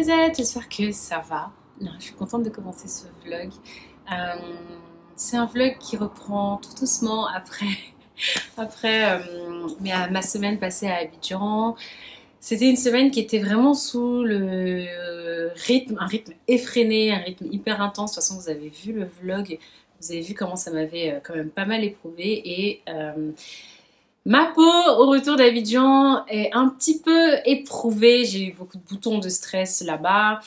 Cerisette, j'espère que ça va. Je suis contente de commencer ce vlog. C'est un vlog qui reprend tout doucement après ma semaine passée à Abidjan. C'était une semaine qui était vraiment sous le rythme, un rythme effréné, un rythme hyper intense. De toute façon, vous avez vu le vlog, vous avez vu comment ça m'avait quand même pas mal éprouvée. Et ma peau au retour d'Abidjan est un petit peu éprouvée. J'ai eu beaucoup de boutons de stress là-bas.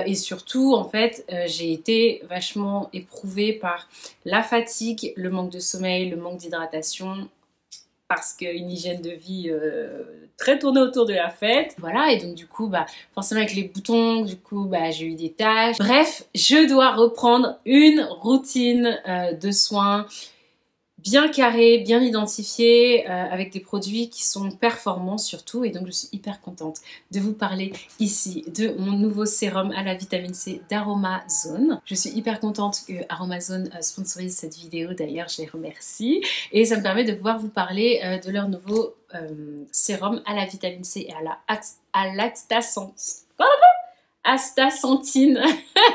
Et surtout, en fait, j'ai été vachement éprouvée par la fatigue, le manque de sommeil, le manque d'hydratation. Parce qu'une hygiène de vie très tournée autour de la fête. Voilà, et donc du coup, forcément avec les boutons, du coup, j'ai eu des taches. Bref, je dois reprendre une routine de soins bien carré, bien identifié, avec des produits qui sont performants surtout, et donc je suis hyper contente de vous parler ici de mon nouveau sérum à la vitamine C d'Aromazone. Je suis hyper contente que Aromazone sponsorise cette vidéo, d'ailleurs je les remercie, et ça me permet de pouvoir vous parler de leur nouveau sérum à la vitamine C et à l'astaxanthine,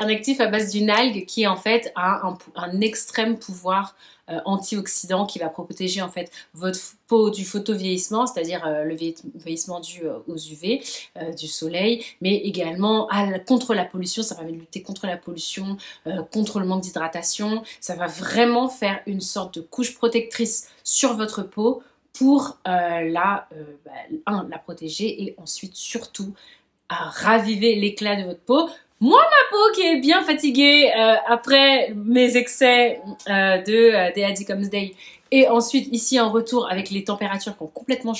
un actif à base d'une algue qui en fait a un extrême pouvoir antioxydant qui va protéger en fait votre peau du photovieillissement, c'est-à-dire le vieillissement dû aux UV du soleil, mais également contre la pollution. Ça permet de lutter contre la pollution, contre le manque d'hydratation. Ça va vraiment faire une sorte de couche protectrice sur votre peau pour la protéger, et ensuite surtout à raviver l'éclat de votre peau. Moi, ma peau qui est bien fatiguée après mes excès des Adicom's Day, et ensuite ici en retour avec les températures qui ont complètement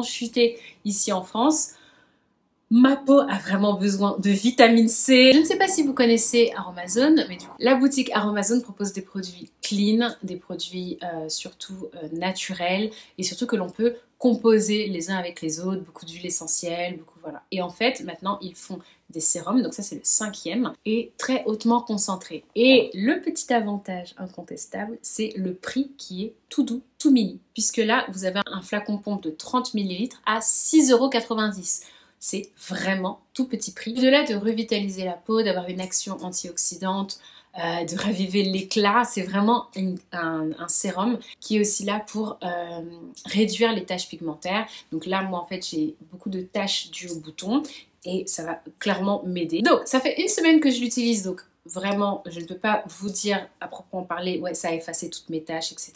chuté ici en France, ma peau a vraiment besoin de vitamine C. Je ne sais pas si vous connaissez Aromazone, mais du coup, la boutique Aromazone propose des produits clean, des produits surtout naturels, et surtout que l'on peut composer les uns avec les autres, beaucoup d'huiles essentielles, voilà. Et en fait, maintenant, ils font des sérums, donc ça c'est le 5e, et très hautement concentré. Et le petit avantage incontestable, c'est le prix qui est tout doux, tout mini, puisque là, vous avez un flacon pompe de 30 ml à 6,90 €. C'est vraiment tout petit prix. Au-delà de revitaliser la peau, d'avoir une action antioxydante, de raviver l'éclat, c'est vraiment un sérum qui est aussi là pour réduire les taches pigmentaires. Donc là, moi en fait, j'ai beaucoup de taches dues aux boutons et ça va clairement m'aider. Donc ça fait une semaine que je l'utilise, donc vraiment, je ne peux pas vous dire à proprement parler, ouais, ça a effacé toutes mes taches, etc.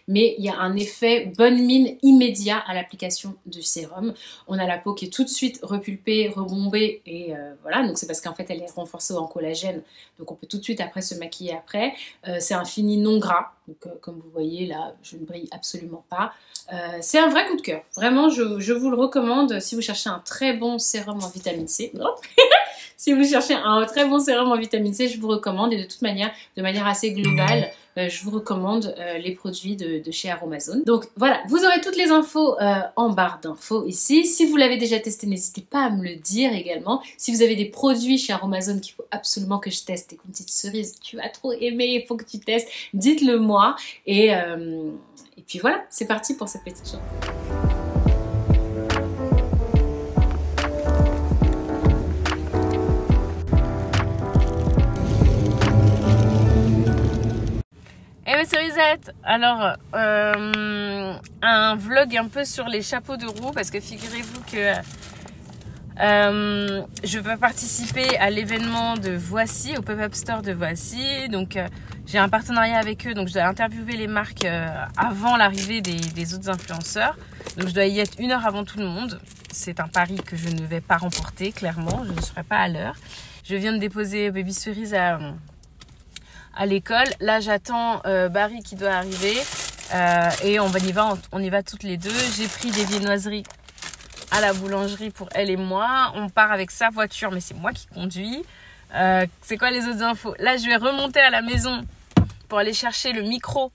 Mais il y a un effet bonne mine immédiat à l'application du sérum. On a la peau qui est tout de suite repulpée, rebombée, et voilà. Donc c'est parce qu'en fait, elle est renforcée en collagène. Donc on peut tout de suite après se maquiller après. C'est un fini non gras. Donc comme vous voyez là, je ne brille absolument pas. C'est un vrai coup de cœur. Vraiment, je vous le recommande si vous cherchez un très bon sérum en vitamine C. Si vous cherchez un très bon sérum en vitamine C, je vous recommande, et de manière assez globale, je vous recommande les produits de chez Aromazone. Donc voilà, vous aurez toutes les infos en barre d'infos ici. Si vous l'avez déjà testé, n'hésitez pas à me le dire également. Si vous avez des produits chez Aromazone qu'il faut absolument que je teste, et qu'une petite cerise, tu vas trop aimer, il faut que tu testes, dites-le moi. Et puis voilà, c'est parti pour cette petite chose. Cerisette, alors un vlog un peu sur les chapeaux de roue, parce que figurez-vous que je vais participer à l'événement de Voici, au pop-up store de Voici. Donc j'ai un partenariat avec eux, donc je dois interviewer les marques avant l'arrivée des autres influenceurs. Donc je dois y être 1 heure avant tout le monde. C'est un pari que je ne vais pas remporter, clairement, je ne serai pas à l'heure. Je viens de déposer Baby Cerise à l'école. Là, j'attends Barry qui doit arriver et on y va toutes les deux. J'ai pris des viennoiseries à la boulangerie pour elle et moi. On part avec sa voiture, mais c'est moi qui conduis. C'est quoi les autres infos? Là, je vais remonter à la maison pour aller chercher le micro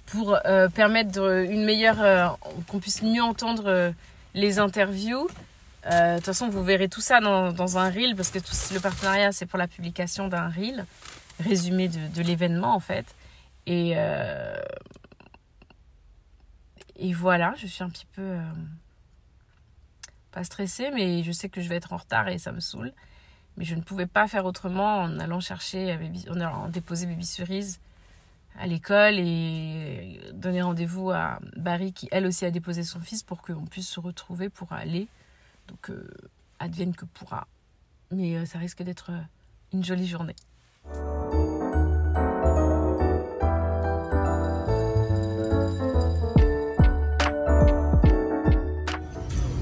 pour permettre une meilleure, qu'on puisse mieux entendre les interviews. De toute façon, vous verrez tout ça dans un reel, parce que le partenariat, c'est pour la publication d'un reel résumé de l'événement en fait. Et voilà, je suis un petit peu pas stressée, mais je sais que je vais être en retard et ça me saoule. Mais je ne pouvais pas faire autrement en allant en allant déposer Baby Cerise à l'école et donner rendez-vous à Barry qui elle aussi a déposé son fils pour qu'on puisse se retrouver pour aller. Donc advienne que pourra. Mais ça risque d'être une jolie journée.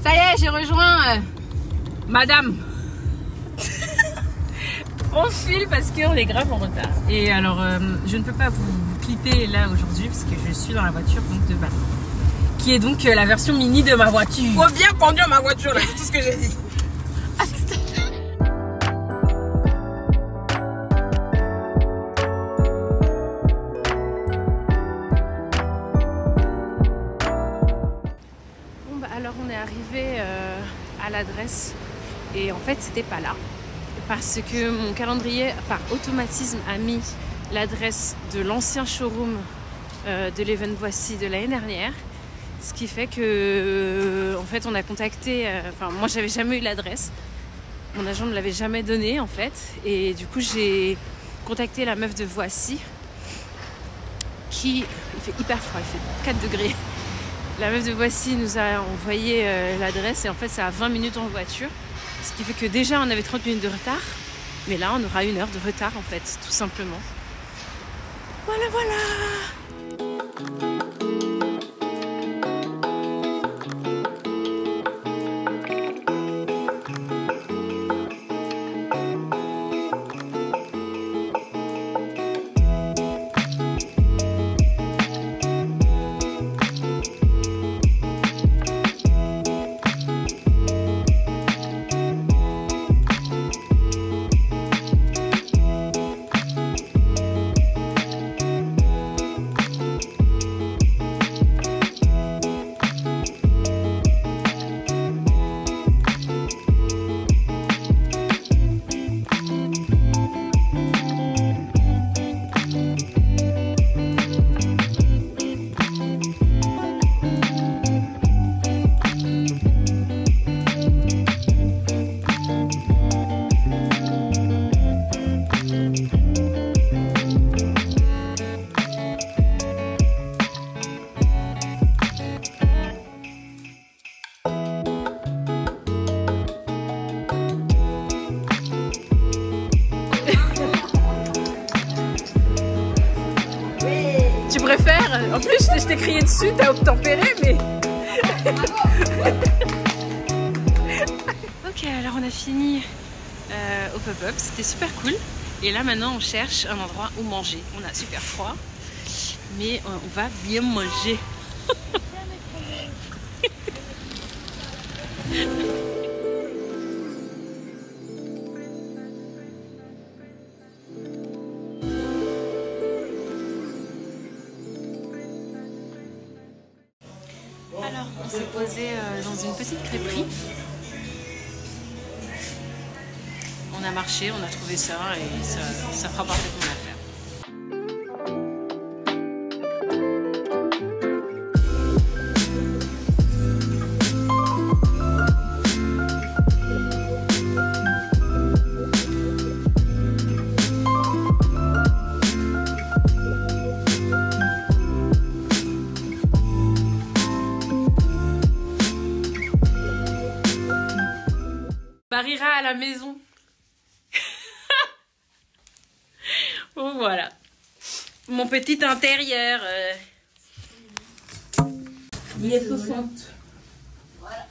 Ça y est, j'ai rejoint Madame. On file parce qu'on est grave en retard. Et alors, je ne peux pas vous clipper là aujourd'hui parce que je suis dans la voiture donc, de Barry. Qui est donc la version mini de ma voiture. Faut bien conduire ma voiture là, c'est tout ce que j'ai dit. Bon bah alors on est arrivé à l'adresse et en fait c'était pas là. Parce que mon calendrier, par automatisme, a mis l'adresse de l'ancien showroom de l'Even Voici de l'année dernière. Ce qui fait que, en fait, on a contacté... Enfin, moi, j'avais jamais eu l'adresse. Mon agent ne me l'avait jamais donnée, en fait. Et du coup, j'ai contacté la meuf de Voici. Il fait hyper froid, il fait 4 degrés. La meuf de Voici nous a envoyé l'adresse et en fait, c'est à 20 minutes en voiture. Ce qui fait que déjà on avait 30 minutes de retard, mais là on aura 1 heure de retard en fait, tout simplement. Voilà, voilà. Tu préfères? En plus, je t'ai crié dessus, t'as obtempéré, mais... Ok, alors on a fini au pop-up, c'était super cool. Et là, maintenant, on cherche un endroit où manger. On a super froid, mais on va bien manger. Alors, on s'est posé dans une petite crêperie. On a marché, on a trouvé ça et ça fera parfaitement l'affaire. Barira à la maison. Bon voilà. Mon petit intérieur. Il est 60. Voilà.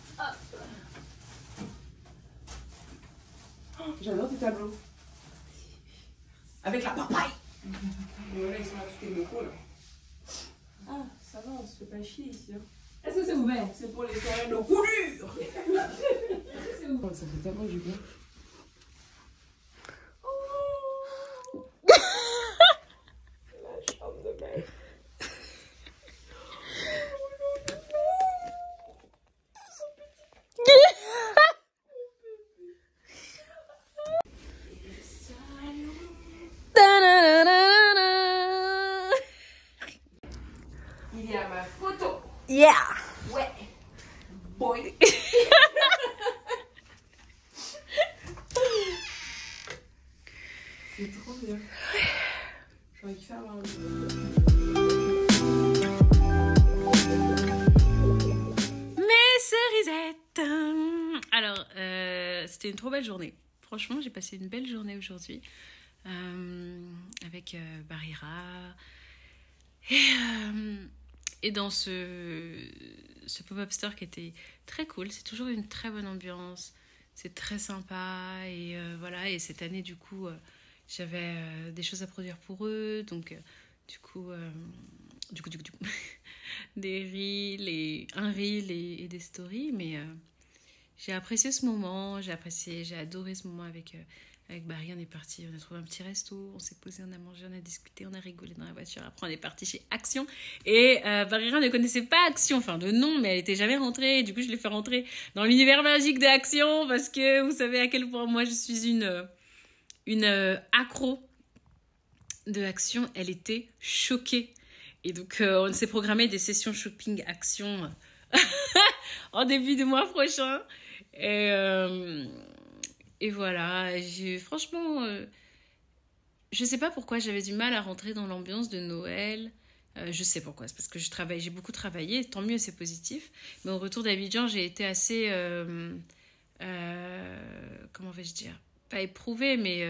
Oh, j'adore tes tableaux. Avec la papaye. Voilà, ils sont là tous les locaux là. Ah, ça va, on se fait pas chier ici. Hein. Est-ce que c'est ouvert? C'est pour les terrains de coulure. C'est ouvert. Ça fait tellement du bien. Oh. La chambre de mère. Il y a ma photo. Yeah. Ouais. Boy. d'ailleurs. J'aurais kiffé avoir un Mes cerisettes. Alors, c'était une trop belle journée. Franchement, j'ai passé une belle journée aujourd'hui avec Barira. Et dans ce pop-up store qui était très cool. C'est toujours une très bonne ambiance. C'est très sympa. Et voilà. Et cette année, du coup, j'avais des choses à produire pour eux. Donc, du coup, des reels un reel et des stories. Mais j'ai apprécié ce moment. J'ai adoré ce moment avec Barry. On est parti, on a trouvé un petit resto, on s'est posé, on a mangé, on a discuté, on a rigolé dans la voiture. Après, on est parti chez Action. Et Barry ne connaissait pas Action, enfin de nom, mais elle était jamais rentrée. Du coup, je l'ai fait rentrer dans l'univers magique d'Action parce que vous savez à quel point moi je suis une accro de Action. Elle était choquée. Et donc, on s'est programmé des sessions shopping Action en début de mois prochain. Et voilà, franchement, je sais pas pourquoi j'avais du mal à rentrer dans l'ambiance de Noël. Je sais pourquoi, c'est parce que j'ai beaucoup travaillé, tant mieux, c'est positif. Mais au retour d'Abidjan, j'ai été assez, comment vais-je dire, pas éprouvée, mais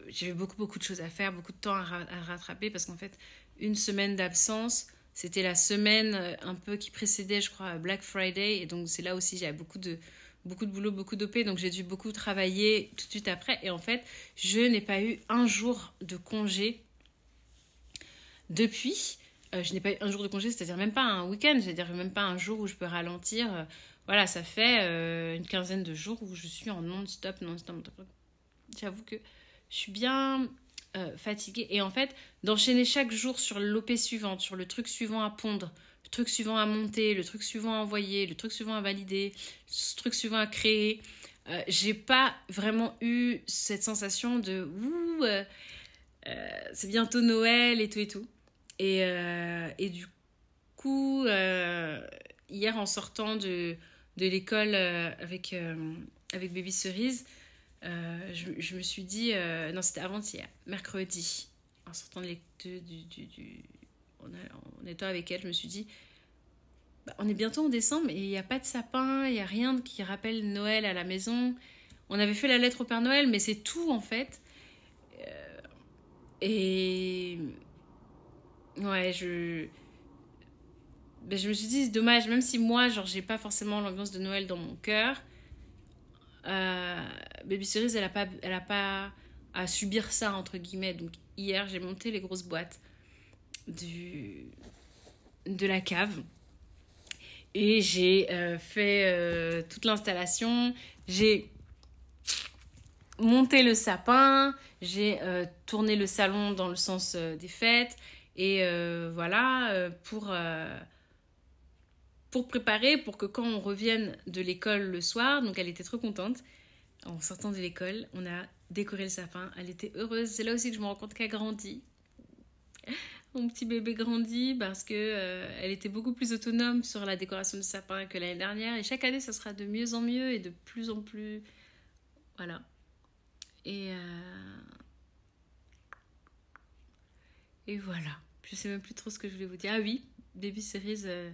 j'avais beaucoup de choses à faire, beaucoup de temps à rattraper, parce qu'en fait, une semaine d'absence, c'était la semaine un peu qui précédait, je crois, Black Friday, et donc c'est là aussi, j'avais beaucoup de boulot, beaucoup d'OP, donc j'ai dû beaucoup travailler tout de suite après. Et en fait, je n'ai pas eu un jour de congé depuis. Je n'ai pas eu un jour de congé, c'est-à-dire même pas un week-end, c'est-à-dire même pas un jour où je peux ralentir. Voilà, ça fait une quinzaine de jours où je suis en non-stop. J'avoue que je suis bien fatiguée. Et en fait, d'enchaîner chaque jour sur l'OP suivante, sur le truc suivant à pondre, le truc suivant à monter, le truc suivant à envoyer, le truc suivant à valider, le truc suivant à créer. J'ai pas vraiment eu cette sensation de c'est bientôt Noël et tout et tout. Et du coup, hier en sortant de l'école avec Baby Cerise, je me suis dit, non c'était avant-hier, mercredi, en sortant de en étant avec elle, je me suis dit, on est bientôt en décembre et il n'y a pas de sapin, il n'y a rien qui rappelle Noël à la maison. On avait fait la lettre au Père Noël, mais c'est tout en fait. Et ouais, je me suis dit, c'est dommage, même si moi, genre, j'ai pas forcément l'ambiance de Noël dans mon cœur. Baby Cerise, elle a pas à subir ça, entre guillemets. Donc hier, j'ai monté les grosses boîtes de la cave. Et j'ai fait toute l'installation. J'ai monté le sapin. J'ai tourné le salon dans le sens des fêtes. Et voilà, pour préparer, pour que quand on revienne de l'école le soir, donc elle était trop contente. En sortant de l'école, on a décoré le sapin. Elle était heureuse. C'est là aussi que je me rends compte qu'elle grandit. Mon petit bébé grandit parce que elle était beaucoup plus autonome sur la décoration du sapin que l'année dernière. Et chaque année, ça sera de mieux en mieux et de plus en plus... Voilà. Et voilà. Je sais même plus trop ce que je voulais vous dire. Ah oui, Baby Cerise ne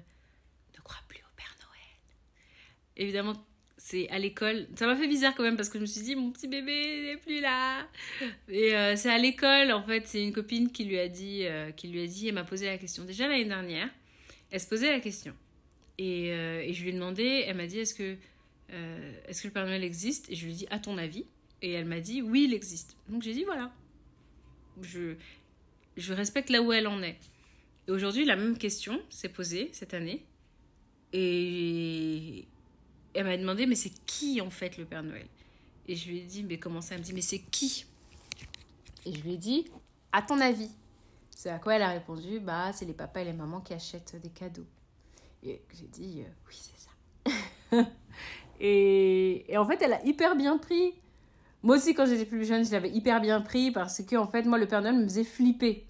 croit plus au Père Noël. Évidemment, c'est à l'école. Ça m'a fait bizarre quand même parce que je me suis dit, mon petit bébé n'est plus là. Et c'est à l'école, en fait, c'est une copine qui lui a dit, elle m'a posé la question. Déjà l'année dernière, elle se posait la question. Et je lui ai demandé, elle m'a dit, est-ce que le Père Noël existe? Et je lui ai dit, à ton avis? Et elle m'a dit, oui, il existe. Donc j'ai dit, voilà. Je respecte là où elle en est. Et aujourd'hui, la même question s'est posée cette année. Et elle m'a demandé, mais c'est qui en fait le Père Noël? Et je lui ai dit, mais comment ça? Elle me dit, mais c'est qui? Et je lui ai dit, à ton avis? C'est à quoi elle a répondu, bah c'est les papas et les mamans qui achètent des cadeaux. Et j'ai dit, oui c'est ça. et en fait, elle a hyper bien pris. Moi aussi, quand j'étais plus jeune, je l'avais hyper bien pris parce que en fait, moi, le Père Noël me faisait flipper.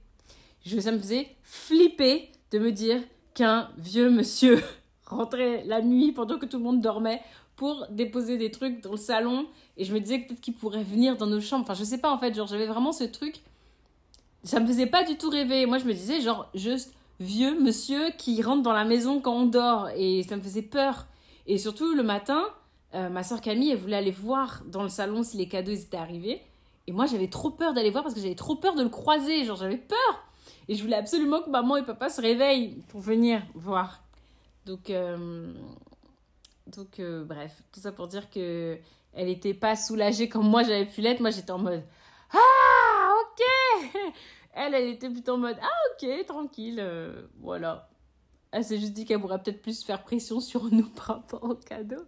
Ça me faisait flipper de me dire qu'un vieux monsieur rentrait la nuit pendant que tout le monde dormait pour déposer des trucs dans le salon. Et je me disais que peut-être qu'il pourrait venir dans nos chambres. Enfin, je sais pas, en fait, genre, j'avais vraiment ce truc. Ça me faisait pas du tout rêver. Moi, je me disais, genre, juste vieux monsieur qui rentre dans la maison quand on dort. Et ça me faisait peur. Et surtout, le matin, ma soeur Camille, elle voulait aller voir dans le salon si les cadeaux ils étaient arrivés. Et moi, j'avais trop peur d'aller voir parce que j'avais trop peur de le croiser. Genre, j'avais peur. Et je voulais absolument que maman et papa se réveillent pour venir voir. Donc, bref, tout ça pour dire que elle était pas soulagée comme moi j'avais pu l'être. Moi, j'étais en mode « Ah, ok !» Elle était plutôt en mode « Ah, ok, tranquille. » Voilà. Elle s'est juste dit qu'elle pourrait peut-être plus faire pression sur nous par rapport au cadeau.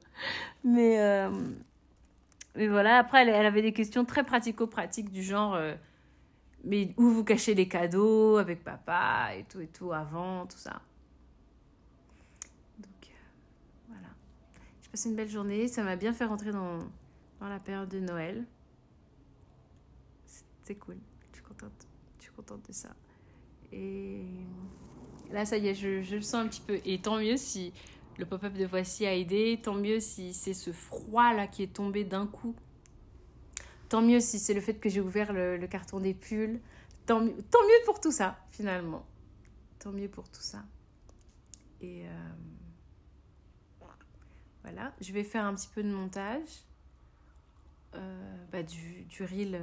Mais voilà, après, elle avait des questions très pratico-pratiques du genre mais où vous cachez les cadeaux avec papa et tout avant, tout ça. Donc, voilà. J'ai passé une belle journée. Ça m'a bien fait rentrer dans la période de Noël. C'est cool. Je suis contente de ça. Et là, ça y est, je le sens un petit peu. Et tant mieux si le pop-up de Voici a aidé. Tant mieux si c'est ce froid-là qui est tombé d'un coup. Tant mieux si c'est le fait que j'ai ouvert le carton des pulls. Tant mieux pour tout ça, finalement. Tant mieux pour tout ça. Et voilà. Je vais faire un petit peu de montage du reel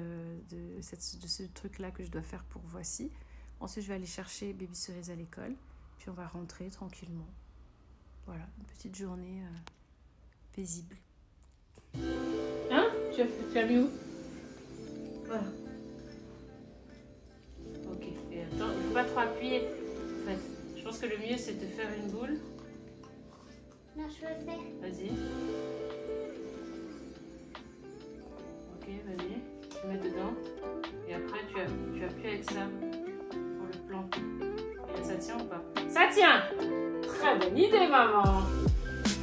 de ce truc-là que je dois faire pour Voici. Ensuite, je vais aller chercher Baby Cerise à l'école. Puis on va rentrer tranquillement. Voilà, une petite journée paisible. Hein? Tu as mis où? Voilà. Ok. Et attends, il ne faut pas trop appuyer. En fait, je pense que le mieux, c'est de faire une boule. Non, je veux le faire. Vas-y. Ok, vas-y. Tu mets dedans. Et après, tu appuies avec ça pour le plan. Et ça tient ou pas? Ça tient! Très bonne idée, maman.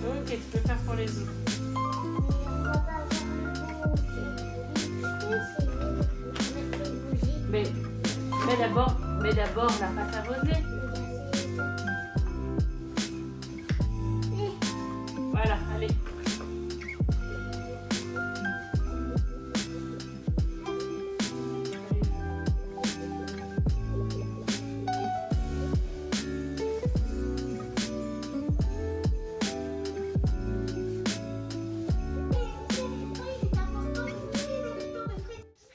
Ok, tu peux faire pour les autres. Mais d'abord la pâte à modeler. Voilà, allez.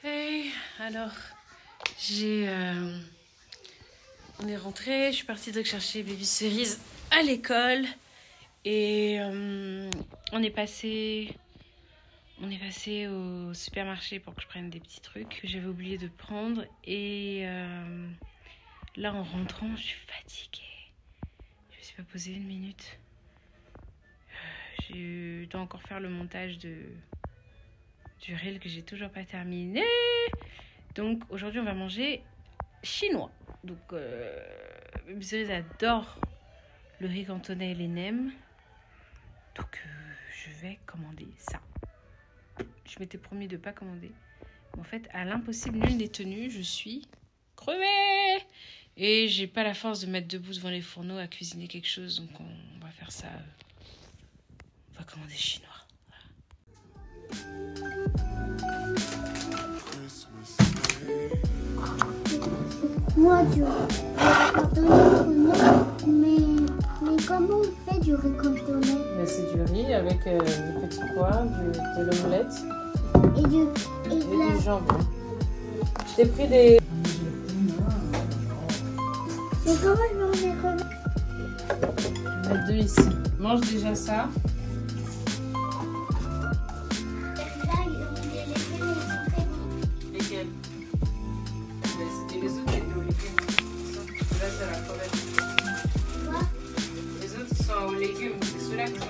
Hey, alors... On est rentré, je suis partie donc chercher Baby Cerise à l'école et on est passé au supermarché pour que je prenne des petits trucs que j'avais oublié de prendre et là en rentrant je suis fatiguée, je me suis pas posée une minute, je dois encore faire le montage du reel que j'ai toujours pas terminé. Donc aujourd'hui on va manger chinois. Donc Baby Cerise adore le riz cantonais et les nems. Donc je vais commander ça. Je m'étais promis de ne pas commander. Mais en fait, à l'impossible, nul n'est tenu. Je suis crevée. Et j'ai pas la force de mettre debout devant les fourneaux à cuisiner quelque chose. Donc on va faire ça. On va commander chinois. Moi, du riz cantonais, mais comment on fait du riz cantonais? C'est du riz avec des petits pois, de l'omelette et du jambon. Je t'ai pris des... Mais comment je vais en mettre? Je vais mettre deux ici. Mange déjà ça. Lesquels? C'était les autres qui étaient au légumes. Là, c'est la crevette. Quoi? Les autres, ils sont aux légumes. C'est ceux-là qui sont